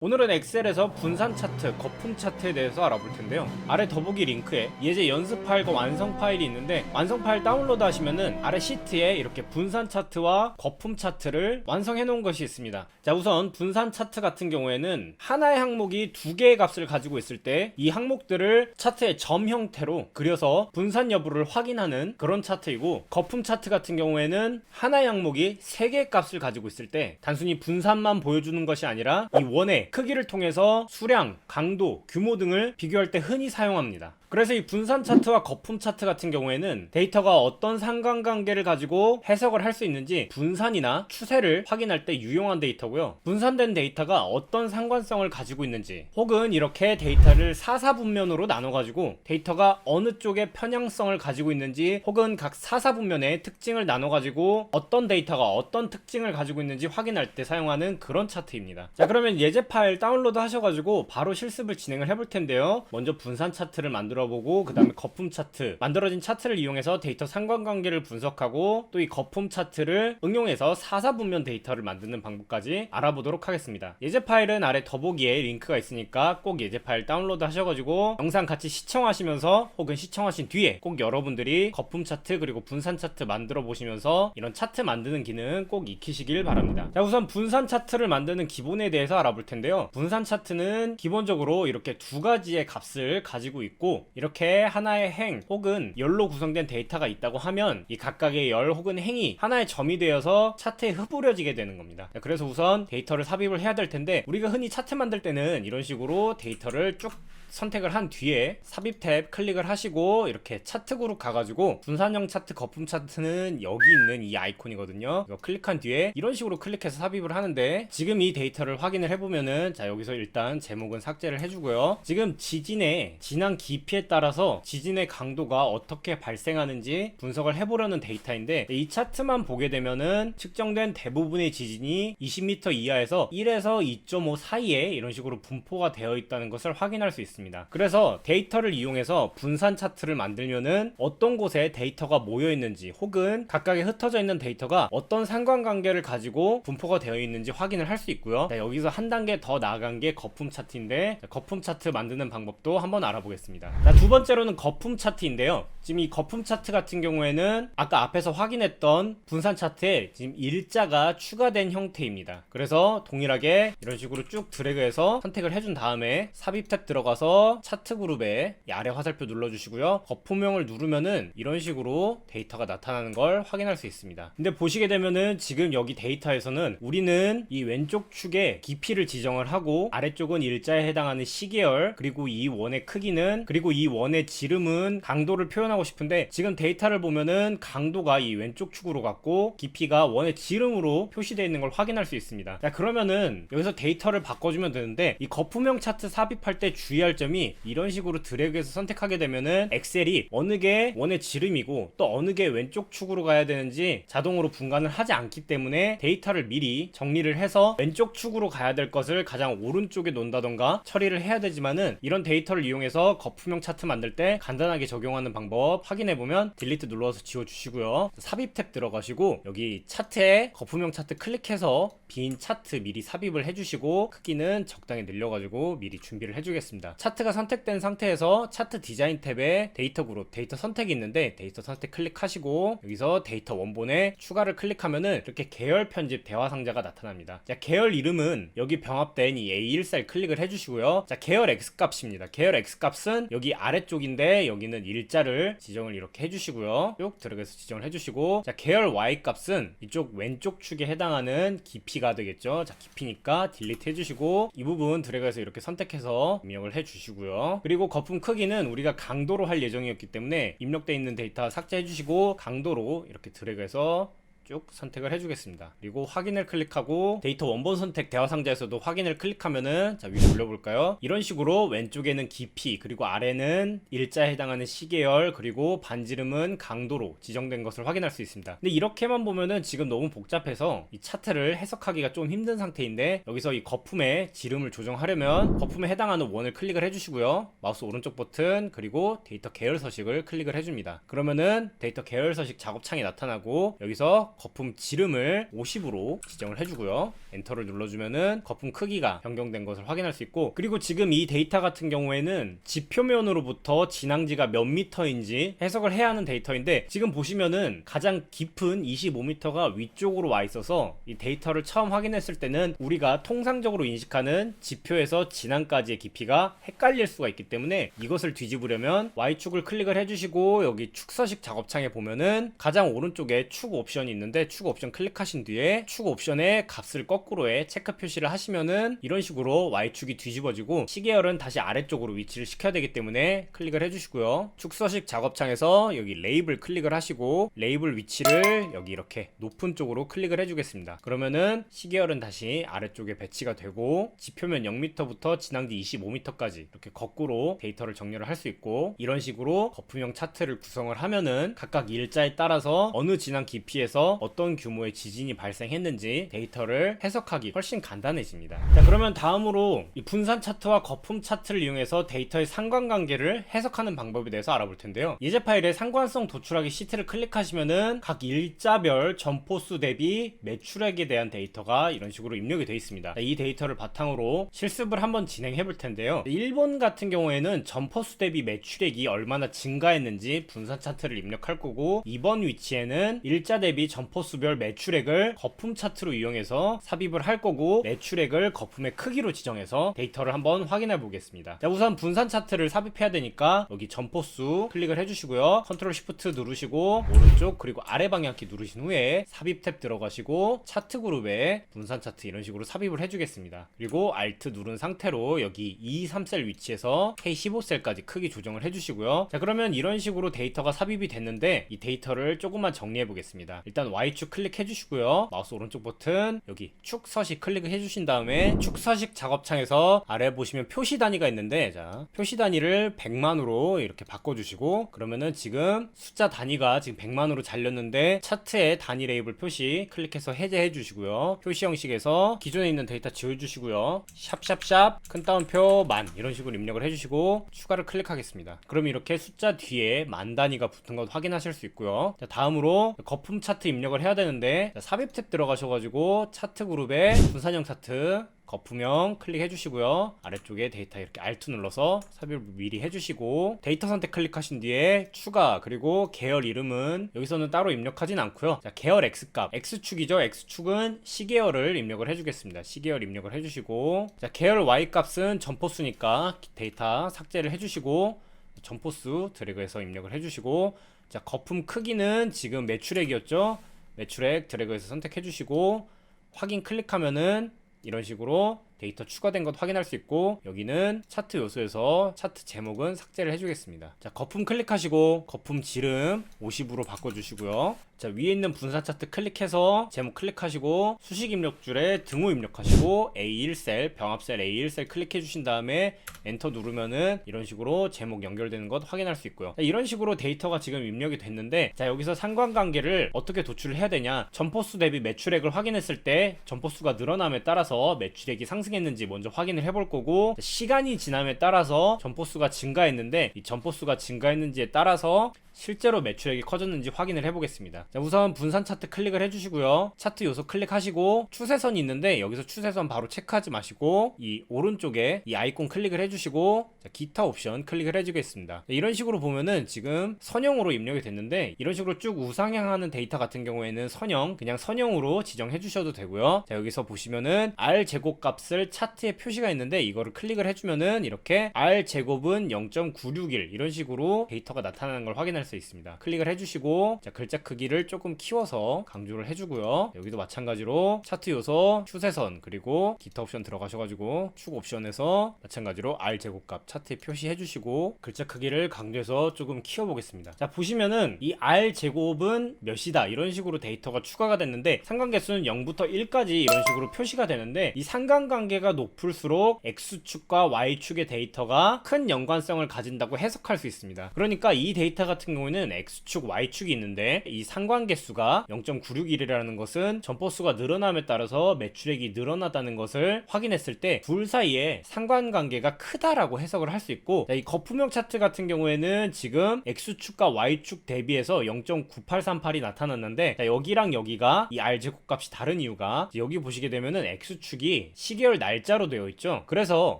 오늘은 엑셀에서 분산 차트, 거품 차트에 대해서 알아볼 텐데요. 아래 더보기 링크에 예제 연습 파일과 완성 파일이 있는데 완성 파일 다운로드 하시면은 아래 시트에 이렇게 분산 차트와 거품 차트를 완성해 놓은 것이 있습니다. 자, 우선 분산 차트 같은 경우에는 하나의 항목이 두 개의 값을 가지고 있을 때 이 항목들을 차트의 점 형태로 그려서 분산 여부를 확인하는 그런 차트이고, 거품 차트 같은 경우에는 하나의 항목이 세 개의 값을 가지고 있을 때 단순히 분산만 보여주는 것이 아니라 이 원의 크기를 통해서 수량, 강도, 규모 등을 비교할 때 흔히 사용합니다. 그래서 이 분산 차트와 거품 차트 같은 경우에는 데이터가 어떤 상관관계를 가지고 해석을 할 수 있는지 분산이나 추세를 확인할 때 유용한 데이터고요. 분산된 데이터가 어떤 상관성을 가지고 있는지, 혹은 이렇게 데이터를 사사분면으로 나눠가지고 데이터가 어느 쪽의 편향성을 가지고 있는지, 혹은 각 사사분면의 특징을 나눠가지고 어떤 데이터가 어떤 특징을 가지고 있는지 확인할 때 사용하는 그런 차트입니다. 자, 그러면 예제 파일 다운로드 하셔가지고 바로 실습을 진행을 해볼 텐데요. 먼저 분산 차트를 만들어 보고, 그 다음에 거품 차트, 만들어진 차트를 이용해서 데이터 상관관계를 분석하고, 또 이 거품 차트를 응용해서 사사분면 데이터를 만드는 방법까지 알아보도록 하겠습니다. 예제 파일은 아래 더보기에 링크가 있으니까 꼭 예제 파일 다운로드 하셔가지고 영상 같이 시청하시면서, 혹은 시청하신 뒤에 꼭 여러분들이 거품 차트 그리고 분산 차트 만들어 보시면서 이런 차트 만드는 기능 꼭 익히시길 바랍니다. 자, 우선 분산 차트를 만드는 기본에 대해서 알아볼 텐데요. 분산 차트는 기본적으로 이렇게 두 가지의 값을 가지고 있고, 이렇게 하나의 행 혹은 열로 구성된 데이터가 있다고 하면 이 각각의 열 혹은 행이 하나의 점이 되어서 차트에 흩뿌려지게 되는 겁니다. 그래서 우선 데이터를 삽입을 해야 될 텐데, 우리가 흔히 차트 만들 때는 이런 식으로 데이터를 쭉 선택을 한 뒤에 삽입 탭 클릭을 하시고 이렇게 차트 그룹 가가지고 분산형 차트, 거품 차트는 여기 있는 이 아이콘이거든요. 이거 클릭한 뒤에 이런 식으로 클릭해서 삽입을 하는데, 지금 이 데이터를 확인을 해보면은, 자, 여기서 일단 제목은 삭제를 해주고요. 지금 지진의 진앙 깊이에 따라서 지진의 강도가 어떻게 발생하는지 분석을 해보려는 데이터인데, 이 차트만 보게 되면은 측정된 대부분의 지진이 20m 이하에서 1에서 2.5 사이에 이런 식으로 분포가 되어 있다는 것을 확인할 수 있습니다. 그래서 데이터를 이용해서 분산 차트를 만들면은 어떤 곳에 데이터가 모여 있는지, 혹은 각각에 흩어져 있는 데이터가 어떤 상관관계를 가지고 분포가 되어 있는지 확인을 할 수 있고요. 자, 여기서 한 단계 더 나아간 게 거품 차트인데, 거품 차트 만드는 방법도 한번 알아보겠습니다. 자, 두 번째로는 거품 차트인데요. 지금 이 거품 차트 같은 경우에는 아까 앞에서 확인했던 분산 차트에 지금 일자가 추가된 형태입니다. 그래서 동일하게 이런 식으로 쭉 드래그해서 선택을 해준 다음에 삽입 탭 들어가서 차트 그룹에 이 아래 화살표 눌러주시고요. 거품형을 누르면은 이런 식으로 데이터가 나타나는 걸 확인할 수 있습니다. 근데 보시게 되면은 지금 여기 데이터에서는 우리는 이 왼쪽 축에 깊이를 지정을 하고, 아래쪽은 일자에 해당하는 시계열, 그리고 이 원의 크기는, 그리고 이 원의 지름은 강도를 표현하고 싶은데, 지금 데이터를 보면은 강도가 이 왼쪽 축으로 갔고 깊이가 원의 지름으로 표시되어 있는 걸 확인할 수 있습니다. 자, 그러면은 여기서 데이터를 바꿔주면 되는데, 이 거품형 차트 삽입할 때 주의할 점이, 이런 식으로 드래그해서 선택하게 되면은 엑셀이 어느 게 원의 지름이고 또 어느 게 왼쪽 축으로 가야 되는지 자동으로 분간을 하지 않기 때문에, 데이터를 미리 정리를 해서 왼쪽 축으로 가야 될 것을 가장 오른쪽에 놓는다던가 처리를 해야 되지만은, 이런 데이터를 이용해서 거품형 차트 만들 때 간단하게 적용하는 방법 확인해보면 딜리트 눌러서 지워주시고요. 삽입 탭 들어가시고 여기 차트에 거품형 차트 클릭해서 빈 차트 미리 삽입을 해주시고, 크기는 적당히 늘려가지고 미리 준비를 해주겠습니다. 차트가 선택된 상태에서 차트 디자인 탭에 데이터 그룹, 데이터 선택이 있는데 데이터 선택 클릭하시고 여기서 데이터 원본에 추가를 클릭하면은 이렇게 계열 편집 대화 상자가 나타납니다. 자, 계열 이름은 여기 병합된 이 A1셀 클릭을 해주시고요. 자, 계열 X값입니다. 계열 X값은 여기 아래쪽인데 여기는 일자를 지정을 이렇게 해주시고요. 쭉 들어가서 지정을 해주시고, 자, 계열 Y값은 이쪽 왼쪽 축에 해당하는 깊이가 되겠죠. 자, 깊이니까 딜리트 해주시고 이 부분 드래그해서 이렇게 선택해서 입력을 해주시고요. 그리고 거품 크기는 우리가 강도로 할 예정이었기 때문에 입력되어 있는 데이터 삭제해주시고 강도로 이렇게 드래그해서 쭉 선택을 해주겠습니다. 그리고 확인을 클릭하고 데이터 원본 선택 대화 상자에서도 확인을 클릭하면은, 자, 위로 올려볼까요? 이런 식으로 왼쪽에는 깊이, 그리고 아래는 일자에 해당하는 시계열, 그리고 반지름은 강도로 지정된 것을 확인할 수 있습니다. 근데 이렇게만 보면은 지금 너무 복잡해서 이 차트를 해석하기가 좀 힘든 상태인데, 여기서 이 거품의 지름을 조정하려면 거품에 해당하는 원을 클릭을 해주시고요. 마우스 오른쪽 버튼, 그리고 데이터 계열 서식을 클릭을 해줍니다. 그러면은 데이터 계열 서식 작업창이 나타나고 여기서 거품 지름을 50으로 지정을 해주고요. 엔터를 눌러주면은 거품 크기가 변경된 것을 확인할 수 있고, 그리고 지금 이 데이터 같은 경우에는 지표면으로부터 진앙지가 몇 미터인지 해석을 해야 하는 데이터인데, 지금 보시면은 가장 깊은 25m가 위쪽으로 와 있어서 이 데이터를 처음 확인했을 때는 우리가 통상적으로 인식하는 지표에서 진앙까지의 깊이가 헷갈릴 수가 있기 때문에, 이것을 뒤집으려면 Y축을 클릭을 해주시고 여기 축서식 작업창에 보면은 가장 오른쪽에 축 옵션이 있는데, 축 옵션 클릭하신 뒤에 축 옵션의 값을 거꾸로에 체크 표시를 하시면은 이런 식으로 Y축이 뒤집어지고 시계열은 다시 아래쪽으로 위치를 시켜야 되기 때문에 클릭을 해주시고요. 축서식 작업창에서 여기 레이블 클릭을 하시고 레이블 위치를 여기 이렇게 높은 쪽으로 클릭을 해주겠습니다. 그러면은 시계열은 다시 아래쪽에 배치가 되고 지표면 0m부터 진앙지 25m까지 이렇게 거꾸로 데이터를 정렬을 할 수 있고, 이런 식으로 거품형 차트를 구성을 하면은 각각 일자에 따라서 어느 진앙 깊이에서 어떤 규모의 지진이 발생했는지 데이터를 해석하기 훨씬 간단해집니다. 자, 그러면 다음으로 이 분산 차트와 거품 차트를 이용해서 데이터의 상관관계를 해석하는 방법에 대해서 알아볼 텐데요. 예제 파일에 상관성 도출하기 시트를 클릭하시면은 각 일자별 점포수 대비 매출액에 대한 데이터가 이런 식으로 입력이 되어 있습니다. 이 데이터를 바탕으로 실습을 한번 진행해 볼 텐데요. 1번 같은 경우에는 점포수 대비 매출액이 얼마나 증가했는지 분산 차트를 입력할 거고, 2번 위치에는 일자 대비 점포수별 매출액을 거품 차트로 이용해서 삽입을 할 거고, 매출액을 거품의 크기로 지정해서 데이터를 한번 확인해 보겠습니다. 자, 우선 분산 차트를 삽입해야 되니까 여기 점포수 클릭을 해주시고요. 컨트롤 시프트 누르시고 오른쪽 그리고 아래 방향키 누르신 후에 삽입 탭 들어가시고 차트 그룹에 분산 차트 이런 식으로 삽입을 해주겠습니다. 그리고 Alt 누른 상태로 여기 2, 3셀 위치에서 K15셀까지 크기 조정을 해주시고요. 자, 그러면 이런 식으로 데이터가 삽입이 됐는데 이 데이터를 조금만 정리해 보겠습니다. 일단 Y축 클릭해 주시고요. 마우스 오른쪽 버튼 여기 축 서식 클릭을 해주신 다음에 축 서식 작업창에서 아래 보시면 표시 단위가 있는데, 자, 표시 단위를 100만으로 이렇게 바꿔주시고, 그러면은 지금 숫자 단위가 지금 100만으로 잘렸는데 차트의 단위 레이블 표시 클릭해서 해제해 주시고요. 표시 형식에서 기존에 있는 데이터 지워주시고요. 샵샵샵 큰 따옴표 만 이런 식으로 입력을 해주시고 추가를 클릭하겠습니다. 그럼 이렇게 숫자 뒤에 만 단위가 붙은 것 확인하실 수 있고요. 자, 다음으로 거품 차트 입력을 해야 되는데, 자, 삽입 탭 들어가셔가지고 차트 그룹에 분산형 차트 거품형 클릭해 주시고요. 아래쪽에 데이터 이렇게 Alt 눌러서 삽입을 미리 해주시고 데이터 선택 클릭하신 뒤에 추가, 그리고 계열 이름은 여기서는 따로 입력하진 않고요. 자, 계열 X값, X축이죠. X축은 시계열을 입력을 해주겠습니다. 시계열 입력을 해주시고, 자, 계열 Y값은 점포수니까 데이터 삭제를 해주시고 점포수 드래그해서 입력을 해주시고, 자, 거품 크기는 지금 매출액이었죠. 매출액 드래그해서 선택해 주시고 확인 클릭하면은 이런 식으로 데이터 추가된 것 확인할 수 있고, 여기는 차트 요소에서 차트 제목은 삭제를 해주겠습니다. 자, 거품 클릭하시고 거품 지름 50으로 바꿔주시고요. 자, 위에 있는 분산 차트 클릭해서 제목 클릭하시고 수식 입력줄에 등호 입력하시고 A1셀 병합셀 A1셀 클릭해 주신 다음에 엔터 누르면은 이런 식으로 제목 연결되는 것 확인할 수 있고요. 자, 이런 식으로 데이터가 지금 입력이 됐는데, 자, 여기서 상관관계를 어떻게 도출을 해야 되냐, 점포수 대비 매출액을 확인했을 때 점포수가 늘어남에 따라서 매출액이 상승했는지 먼저 확인을 해볼 거고, 자, 시간이 지남에 따라서 점포수가 증가했는데 이 점포수가 증가했는지에 따라서 실제로 매출액이 커졌는지 확인을 해보겠습니다. 자, 우선 분산 차트 클릭을 해주시고요. 차트 요소 클릭하시고 추세선이 있는데 여기서 추세선 바로 체크하지 마시고 이 오른쪽에 이 아이콘 클릭을 해주시고, 자, 기타 옵션 클릭을 해주겠습니다. 자, 이런 식으로 보면은 지금 선형으로 입력이 됐는데, 이런 식으로 쭉 우상향하는 데이터 같은 경우에는 선형, 그냥 선형으로 지정해 주셔도 되고요. 자, 여기서 보시면은 R 제곱 값을 차트에 표시가 있는데 이거를 클릭을 해주면은 이렇게 R 제곱은 0.961 이런 식으로 데이터가 나타나는 걸 확인할 수 있습니다. 클릭을 해주시고, 자, 글자 크기를 조금 키워서 강조를 해주고요. 여기도 마찬가지로 차트 요소, 추세선, 그리고 기타 옵션 들어가셔가지고 축 옵션에서 마찬가지로 R 제곱값 차트에 표시해 주시고 글자 크기를 강조해서 조금 키워보겠습니다. 자, 보시면은 이 R 제곱은 몇이다 이런 식으로 데이터가 추가가 됐는데 상관계수는 0부터 1까지 이런 식으로 표시가 되는데, 이 상관관계 상관관계가 높을수록 X축과 Y축의 데이터가 큰 연관성을 가진다고 해석할 수 있습니다. 그러니까 이 데이터 같은 경우에는 X축, Y축이 있는데 이 상관계수가 0.961이라는 것은 점포수가 늘어남에 따라서 매출액이 늘어났다는 것을 확인했을 때 둘 사이에 상관관계가 크다라고 해석을 할 수 있고, 이 거품형 차트 같은 경우에는 지금 X축과 Y축 대비해서 0.9838이 나타났는데, 여기랑 여기가 이 R제곱 값이 다른 이유가 여기 보시게 되면은 X축이 시계열 날짜로 되어 있죠. 그래서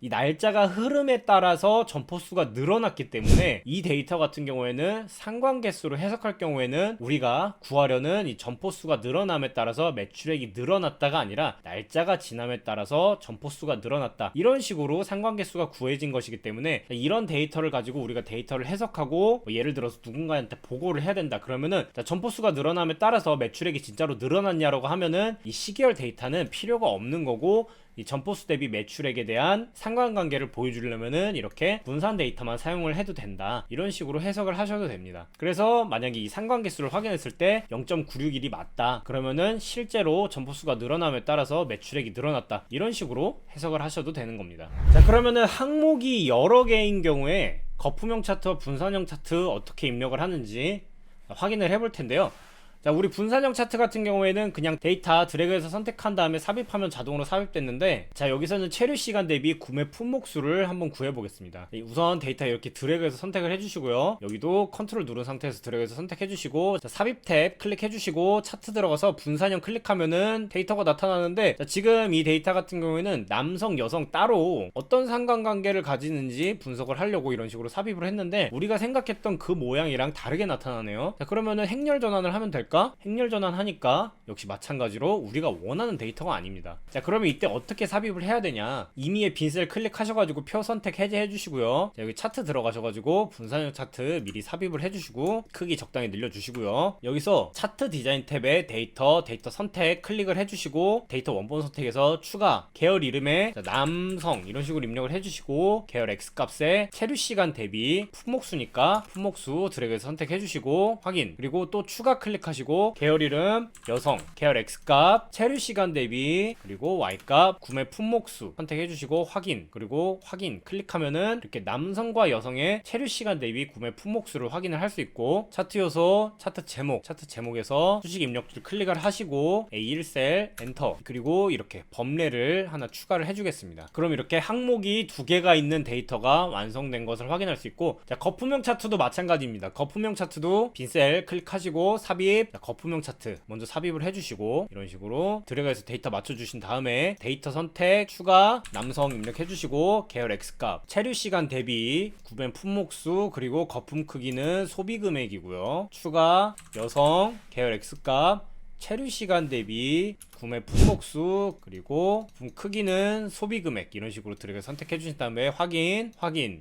이 날짜가 흐름에 따라서 점포수가 늘어났기 때문에 이 데이터 같은 경우에는 상관계수로 해석할 경우에는 우리가 구하려는 이 점포수가 늘어남에 따라서 매출액이 늘어났다가 아니라 날짜가 지남에 따라서 점포수가 늘어났다, 이런 식으로 상관계수가 구해진 것이기 때문에 이런 데이터를 가지고 우리가 데이터를 해석하고 예를 들어서 누군가한테 보고를 해야 된다 그러면은 점포수가 늘어남에 따라서 매출액이 진짜로 늘어났냐라고 하면은 이 시계열 데이터는 필요가 없는 거고, 이 점포수 대비 매출액에 대한 상관관계를 보여주려면은 이렇게 분산 데이터만 사용을 해도 된다, 이런 식으로 해석을 하셔도 됩니다. 그래서 만약에 이 상관계수를 확인했을 때 0.961이 맞다 그러면은 실제로 점포수가 늘어남에 따라서 매출액이 늘어났다, 이런 식으로 해석을 하셔도 되는 겁니다. 자, 그러면은 항목이 여러 개인 경우에 거품형 차트와 분산형 차트 어떻게 입력을 하는지 확인을 해볼 텐데요. 자, 우리 분산형 차트 같은 경우에는 그냥 데이터 드래그해서 선택한 다음에 삽입하면 자동으로 삽입됐는데, 자, 여기서는 체류 시간 대비 구매 품목수를 한번 구해보겠습니다. 우선 데이터 이렇게 드래그해서 선택을 해주시고요. 여기도 컨트롤 누른 상태에서 드래그해서 선택해주시고, 자, 삽입 탭 클릭해주시고 차트 들어가서 분산형 클릭하면은 데이터가 나타나는데, 자, 지금 이 데이터 같은 경우에는 남성, 여성 따로 어떤 상관관계를 가지는지 분석을 하려고 이런 식으로 삽입을 했는데 우리가 생각했던 그 모양이랑 다르게 나타나네요. 자, 그러면은 행렬 전환을 하면 될까? 행렬 전환하니까 역시 마찬가지로 우리가 원하는 데이터가 아닙니다. 자, 그러면 이때 어떻게 삽입을 해야 되냐, 임의의 빈 셀 클릭하셔가지고 표 선택 해제해 주시고요. 자, 여기 차트 들어가셔가지고 분산형 차트 미리 삽입을 해주시고 크기 적당히 늘려주시고요. 여기서 차트 디자인 탭에 데이터 선택 클릭을 해주시고 데이터 원본 선택에서 추가 계열 이름에 남성 이런 식으로 입력을 해주시고 계열 X값에 체류시간 대비 품목수니까 품목수 드래그해서 선택해주시고 확인, 그리고 또 추가 클릭하시고 계열 이름 여성, 계열 X값, 체류시간 대비, 그리고 Y값, 구매 품목수 선택해주시고 확인, 그리고 확인 클릭하면은 이렇게 남성과 여성의 체류시간 대비 구매 품목수를 확인을 할 수 있고, 차트 요소, 차트 제목에서 수식 입력줄 클릭을 하시고 A1셀 엔터, 그리고 이렇게 범례를 하나 추가를 해주겠습니다. 그럼 이렇게 항목이 두 개가 있는 데이터가 완성된 것을 확인할 수 있고, 자, 거품형 차트도 마찬가지입니다. 거품형 차트도 빈셀 클릭하시고 삽입, 거품형 차트 먼저 삽입을 해주시고 이런 식으로 드래그해서 데이터 맞춰주신 다음에 데이터 선택 추가 남성 입력해주시고 계열 X값, 체류시간 대비 구매 품목수, 그리고 거품 크기는 소비금액이고요. 추가 여성, 계열 X값, 체류시간 대비 구매 품목수, 그리고 부품 크기는 소비금액, 이런 식으로 드래그 선택해 주신 다음에 확인,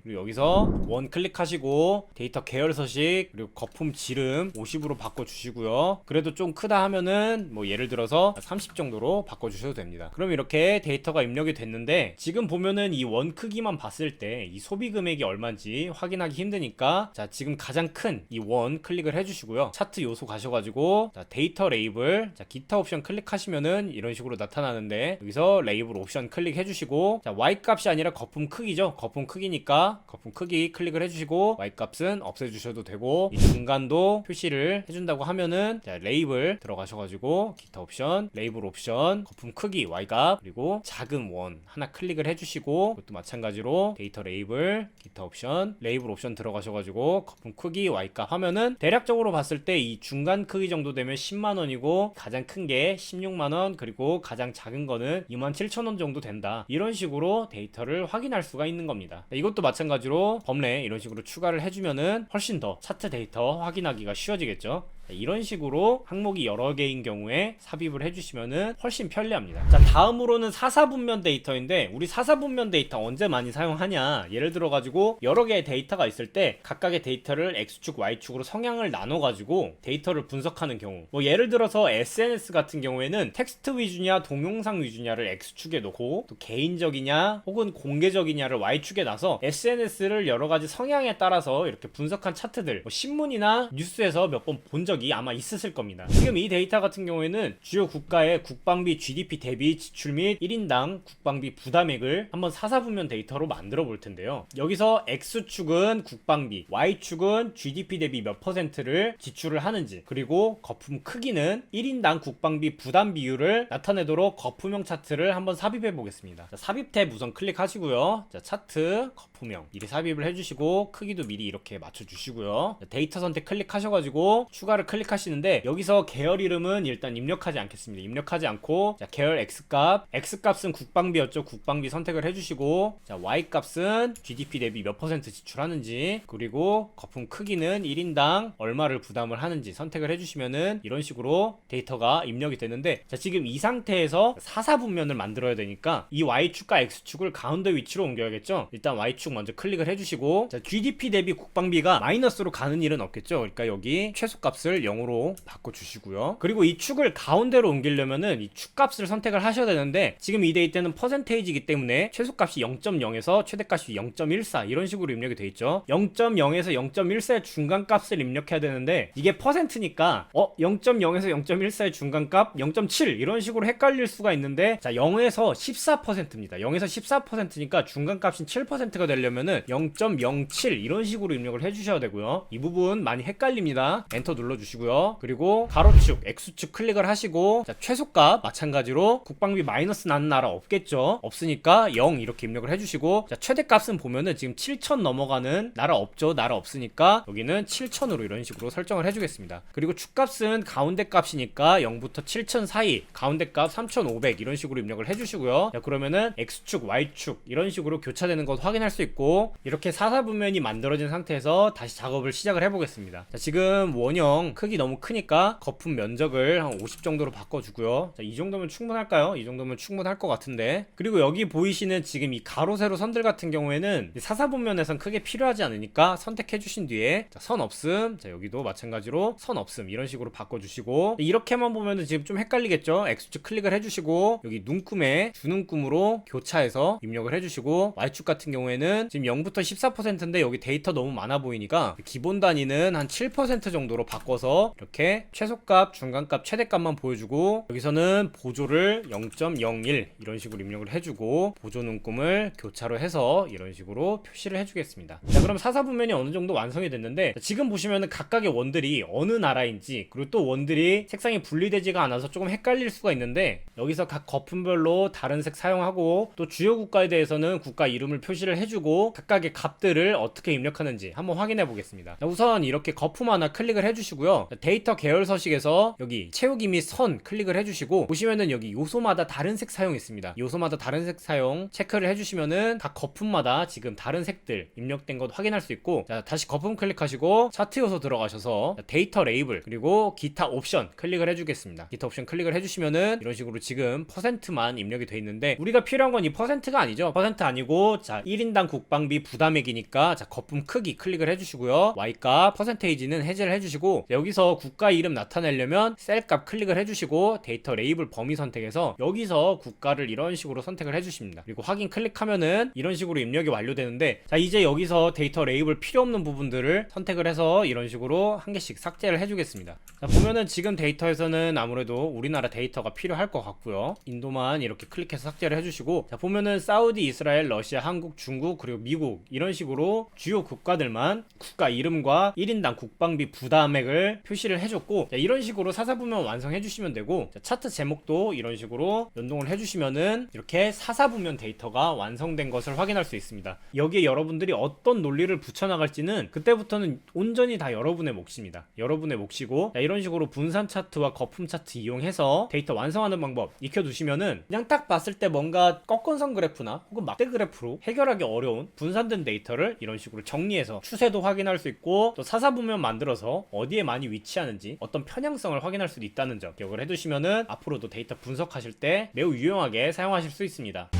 그리고 여기서 원 클릭하시고 데이터 계열 서식, 그리고 거품 지름 50으로 바꿔주시고요. 그래도 좀 크다 하면은 뭐 예를 들어서 30 정도로 바꿔주셔도 됩니다. 그럼 이렇게 데이터가 입력이 됐는데, 지금 보면은 이 원 크기만 봤을 때 이 소비금액이 얼마인지 확인하기 힘드니까, 자, 지금 가장 큰 이 원 클릭을 해주시고요. 차트 요소 가셔가지고, 자, 데이터 레이블, 자, 기타 옵션 클릭하시면 이런 식으로 나타나는데, 여기서 레이블 옵션 클릭해 주시고, 자, Y 값이 아니라 거품 크기죠. 거품 크기니까 거품 크기 클릭을 해주시고 Y 값은 없애 주셔도 되고, 이 중간도 표시를 해준다고 하면은, 자, 레이블 들어가셔가지고 기타 옵션, 레이블 옵션, 거품 크기 Y 값, 그리고 작은 원 하나 클릭을 해주시고, 이것도 마찬가지로 데이터 레이블, 기타 옵션, 레이블 옵션 들어가셔가지고 거품 크기 Y 값 하면은 대략적으로 봤을 때 이 중간 크기 정도 되면 10만원이고 가장 큰 게 16만원, 그리고 가장 작은 거는 27,000원 정도 된다, 이런 식으로 데이터를 확인할 수가 있는 겁니다. 이것도 마찬가지로 범례 이런 식으로 추가를 해주면은 훨씬 더 차트 데이터 확인하기가 쉬워지겠죠. 이런 식으로 항목이 여러 개인 경우에 삽입을 해주시면은 훨씬 편리합니다. 자, 다음으로는 사사분면 데이터인데, 우리 사사분면 데이터 언제 많이 사용하냐, 예를 들어 가지고 여러 개의 데이터가 있을 때 각각의 데이터를 X축, Y축으로 성향을 나눠 가지고 데이터를 분석하는 경우, 뭐 예를 들어서 SNS 같은 경우에는 텍스트 위주냐 동영상 위주냐를 X축에 놓고, 또 개인적이냐 혹은 공개적이냐를 Y축에 놔서 SNS를 여러 가지 성향에 따라서 이렇게 분석한 차트들, 뭐 신문이나 뉴스에서 몇 번 본 적 입력이 아마 있으실 겁니다. 지금 이 데이터 같은 경우에는 주요 국가의 국방비 GDP 대비 지출 및 1인당 국방비 부담액을 한번 사사분면 데이터로 만들어 볼 텐데요. 여기서 X축은 국방비, Y축은 GDP 대비 몇 %를 지출을 하는지, 그리고 거품 크기는 1인당 국방비 부담 비율을 나타내도록 거품형 차트를 한번 삽입해 보겠습니다. 자, 삽입 탭 우선 클릭하시고요. 자, 차트 거품형 미리 삽입을 해주시고 크기도 미리 이렇게 맞춰주시고요. 자, 데이터 선택 클릭하셔가지고 추가를 클릭하시는데 여기서 계열 이름은 일단 입력하지 않겠습니다. 입력하지 않고 자, 계열 X값은 국방비였죠. 국방비 선택을 해주시고 자, Y값은 GDP 대비 몇 % 지출하는지, 그리고 거품 크기는 1인당 얼마를 부담을 하는지 선택을 해주시면은 이런 식으로 데이터가 입력이 되는데, 자, 지금 이 상태에서 사사분면을 만들어야 되니까 이 Y축과 X축을 가운데 위치로 옮겨야겠죠. 일단 Y축 먼저 클릭을 해주시고 자, GDP 대비 국방비가 마이너스로 가는 일은 없겠죠. 그러니까 여기 최소값을 0으로 바꿔주시고요. 그리고 이 축을 가운데로 옮기려면은 이 축값을 선택을 하셔야 되는데 지금 이 데이터는 퍼센테이지이기 때문에 최소값이 0.0에서 최대값이 0.14 이런 식으로 입력이 돼 있죠. 0.0에서 0.14의 중간값을 입력해야 되는데 이게 퍼센트니까 0.0에서 0.14의 중간값 0.7 이런 식으로 헷갈릴 수가 있는데, 자, 0에서 14%입니다. 0에서 14%니까 중간값인 7%가 되려면은 0.07 이런 식으로 입력을 해주셔야 되고요. 이 부분 많이 헷갈립니다. 엔터 눌러주시고요. 그리고 가로축 X축 클릭을 하시고 자, 최소값 마찬가지로 국방비 마이너스 나는 나라 없겠죠. 없으니까 0 이렇게 입력을 해주시고 자, 최대값은 보면은 지금 7,000 넘어가는 나라 없죠. 나라 없으니까 여기는 7,000으로 이런 식으로 설정을 해주겠습니다. 그리고 축값은 가운데 값이니까 0부터 7,000 사이, 가운데 값 3,500 이런 식으로 입력을 해주시고요. 자, 그러면은 X축, Y축 이런 식으로 교차되는 것 확인할 수 있고, 이렇게 사사분면이 만들어진 상태에서 다시 작업을 시작을 해보겠습니다. 자, 지금 원형 크기 너무 크니까 거품 면적을 한 50 정도로 바꿔주고요. 자, 이 정도면 충분할까요? 이 정도면 충분할 것 같은데, 그리고 여기 보이시는 지금 이 가로 세로 선들 같은 경우에는 사사분면에선 크게 필요하지 않으니까 선택해 주신 뒤에 자, 선 없음, 자, 여기도 마찬가지로 선 없음 이런 식으로 바꿔주시고, 이렇게만 보면은 지금 좀 헷갈리겠죠. X축 클릭을 해주시고 여기 눈금에 주눈금으로 교차해서 입력을 해주시고, Y축 같은 경우에는 지금 0부터 14%인데 여기 데이터 너무 많아 보이니까 기본 단위는 한 7% 정도로 바꿔서 이렇게 최소값, 중간값, 최대값만 보여주고, 여기서는 보조를 0.01 이런 식으로 입력을 해주고 보조 눈금을 교차로 해서 이런 식으로 표시를 해주겠습니다. 자, 그럼 사사분면이 어느 정도 완성이 됐는데, 지금 보시면은 각각의 원들이 어느 나라인지, 그리고 또 원들이 색상이 분리되지가 않아서 조금 헷갈릴 수가 있는데, 여기서 각 거품별로 다른 색 사용하고 또 주요 국가에 대해서는 국가 이름을 표시를 해주고 각각의 값들을 어떻게 입력하는지 한번 확인해 보겠습니다. 자, 우선 이렇게 거품 하나 클릭을 해주시고요. 자, 데이터 계열 서식에서 여기 채우기 및 선 클릭을 해주시고 보시면은 여기 요소마다 다른 색 사용이 있습니다. 요소마다 다른 색 사용 체크를 해주시면은 각 거품마다 지금 다른 색들 입력된 것 확인할 수 있고, 자, 다시 거품 클릭하시고 차트 요소 들어가셔서 데이터 레이블 그리고 기타 옵션 클릭을 해주겠습니다. 기타 옵션 클릭을 해주시면은 이런 식으로 지금 퍼센트만 입력이 돼 있는데, 우리가 필요한 건 이 퍼센트가 아니죠. 퍼센트 아니고 자, 1인당 국방비 부담액이니까 자, 거품 크기 클릭을 해주시고요. Y값 퍼센테이지는 해제를 해주시고, 여기서 국가 이름 나타내려면 셀값 클릭을 해주시고 데이터 레이블 범위 선택해서 여기서 국가를 이런 식으로 선택을 해주십니다. 그리고 확인 클릭하면은 이런 식으로 입력이 완료되는데, 자, 이제 여기서 데이터 레이블 필요 없는 부분들을 선택을 해서 이런 식으로 한 개씩 삭제를 해주겠습니다. 자, 보면은 지금 데이터에서는 아무래도 우리나라 데이터가 필요할 것 같고요. 인도만 이렇게 클릭해서 삭제를 해주시고, 자, 보면은 사우디, 이스라엘, 러시아, 한국, 중국, 그리고 미국 이런 식으로 주요 국가들만 국가 이름과 1인당 국방비 부담액을 표시를 해줬고, 자, 이런 식으로 사사분면 완성해 주시면 되고, 자, 차트 제목도 이런 식으로 연동을 해주시면은 이렇게 사사분면 데이터가 완성된 것을 확인할 수 있습니다. 여기에 여러분들이 어떤 논리를 붙여나갈지는 그때부터는 온전히 다 여러분의 몫입니다. 여러분의 몫이고, 자, 이런 식으로 분산 차트와 거품 차트 이용해서 데이터 완성하는 방법 익혀두시면은 그냥 딱 봤을 때 뭔가 꺾은선 그래프나 혹은 막대 그래프로 해결하기 어려운 분산된 데이터를 이런 식으로 정리해서 추세도 확인할 수 있고, 또 사사분면 만들어서 어디에 많이 위치하는지 어떤 편향성을 확인할 수도 있다는 점 기억을 해두시면은 앞으로도 데이터 분석하실 때 매우 유용하게 사용하실 수 있습니다.